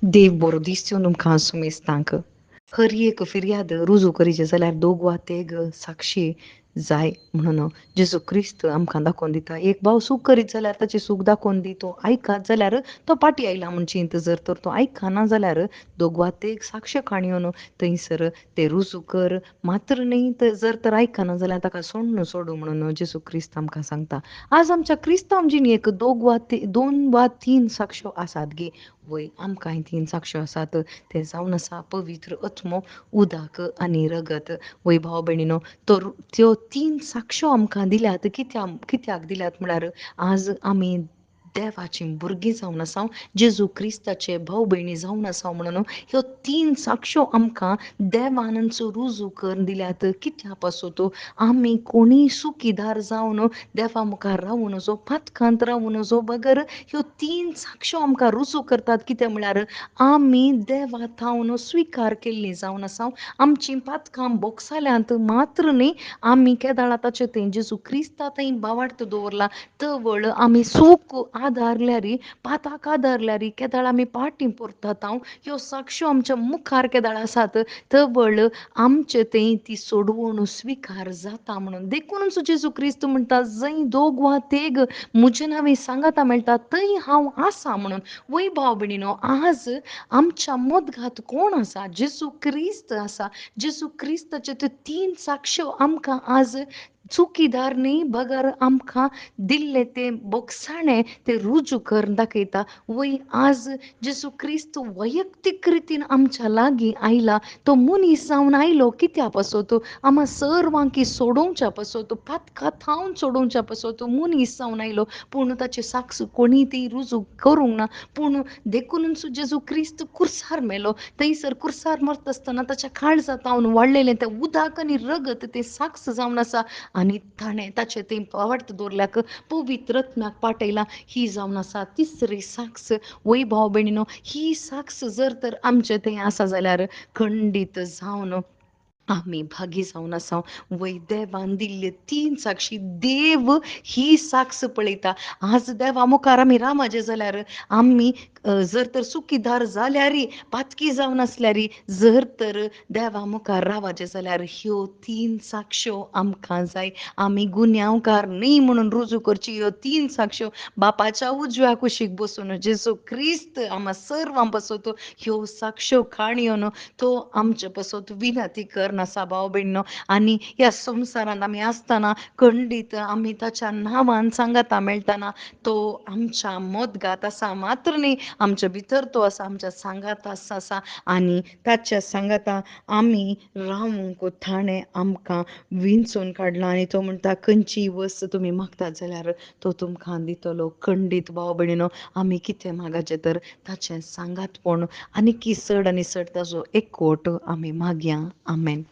देव बरो दिसत्यो तुमकां सुमेस्तांक खरी एक फिर्याद रुजू करीचे जाल्यार दोग वा तेग साक्षी जाय म्हणून जेजू क्रिस्त आमकां दाखोवन दिता. एक भाव सूख करीत जाल्यार ताचें सूख दाखोवन दी. तो आयकात जाल्यार तो पाटी आयला म्हूण चिंत. जर तर तो आयकना जाल्यार दोग वा तेग साक्ष काणयोन थंयसर ते रुजू कर. मात्र न्ही तर जर तर आयकना जाल्यार ताका सोडू म्हणून जेजू क्रिस्त आमकां सांगता. आज आमच्या क्रिस्तांव जिणेक दोन वा तीन साक्ष्यो आसात गे. वय आमकांय तीन साक्ष्यो आसात. ते जावन आसा पवित्र आत्मो, उदक आनी रगत. वय भाव भयणीनो, तर त्यो तीन साक्ष्यो आमकां दिल्यात. कित्याक दिल्यात म्हळ्यार आज आमी देवाची भुरगीं जावन आसाव, जेजू क्रिस्ताचे भाव भयणी जावन आसाव म्हणून ह्यो तीन साक्ष्यो आमकां देवानचो रुजू करून दिल्यात. कित्या पासत आमी कोणीय सुखीदार जावन देवा मुखार रावूं नजो, पातकांत रावूं नजो बगर ह्यो तीन साक्ष्यो आमकां रुजू करतात. कितें म्हळ्यार आमी देवा थावन स्विकार केल्लीं जावन आसाव. आमचीं पातकां बोगसाल्यांत मात्र न्ही, आमी केदाळा ताचे थंय जेजू क्रिस्ता थंय बावार्थ दवरला. तवळ आमी सूख आदारल्यार, पाताक आदारल्यार केदाळ आमी पाटी पोरतात हांव. ह्यो साक्ष्यो आमच्या मुखार केदाळ आसात. तवळ आमचे थंय ती सोडवण स्विकार जाता म्हणून. देखूनच जेजू क्रिस्त म्हणटा, जंय दोग वा तेग म्हजे नांवें सांगाता मेळटा थंय हांव आसा म्हणून. वय भाव भयणीनो, आज आमच्या मदगांत कोण आसा? जेजू क्रिस्त आसा. जेजू क्रिस्ताचे त्यो तीन साक्ष्यो आमकां आज चुकीदार न्ही बगर आमकां दिल्ले ते बोगसाणे ते रुजू करून दाखयता. वय आज जेजू क्रिस्त वैयक्तीक रितीन आमच्या लागीं आयला. तो मनीस जावन आयलो. कित्या पासत आम्हा सर्वांकी सोडोवच्या पासत, पातकां थावन सोडोवच्या पासत मनीस जावन आयलो. पूण ताचे साक्ष कोणी ती रुजू करूंक ना. पूण देखूनच जेजू क्रिस्त कुर्सार मेलो. थंयसर कुर्सार मरता आसतना ताच्या काळजांत हांव वाडलेलें तें उदक आनी रगत तें साक्ष जावन आसा. आनी ताणें ताचे थंय पावार्थ दवरल्याक पवित्र आत्म्याक पाटयला. ही जावन आसा तिसरी साक्ष. वय भाव भयणीनो, ही साक्ष जर तर आमचे थंय आसा जाल्यार खंडीत जावन आमी भागी जावन आसाव. वय देवान दिल्ले तीन साक्षी देव ही साक्ष पळयता. आज देवा मुखार आमी रामाचे जाल्यार आमी जर तर सुखीदार जाल्यार, पातकी जावन आसल्यार, जर तर देवा मुखार रावाचे जाल्यार ह्यो तीन साक्ष्यो आमकां जाय. आमी गुन्यांवकार न्ही म्हणून रुजू करची. ह्यो तीन साक्ष्यो बापाच्या उजव्या कुशीक बसून जेजू क्रिस्त आम्हा सर्वां पासत ह्यो साक्ष्यो काणयोन तो आमचे पासत विनंती करन आसा भाव भयणीनो. आनी ह्या संवसारांत आमी आसतना खंडीत आमी ताच्या नांवान सांगाता मेळटना तो आमच्या मदगांत आसा. मात्र न्ही, आमच्या भितर तो आसा, आमच्या सांगात आसा. आनी ताच्या सांगाता आमी रावूंक ताणें आमकां विंचून काडला. आनी तो म्हणटा, खंयचीय वस्त तुमी मागतात जाल्यार तो तुमकां दितलो. खंडीत भाव भयणीनो, आमी कितें मागचें तर ताचें सांगातपण आनी की चड आनी चड ताजो एकवट आमी मागया. आमेन.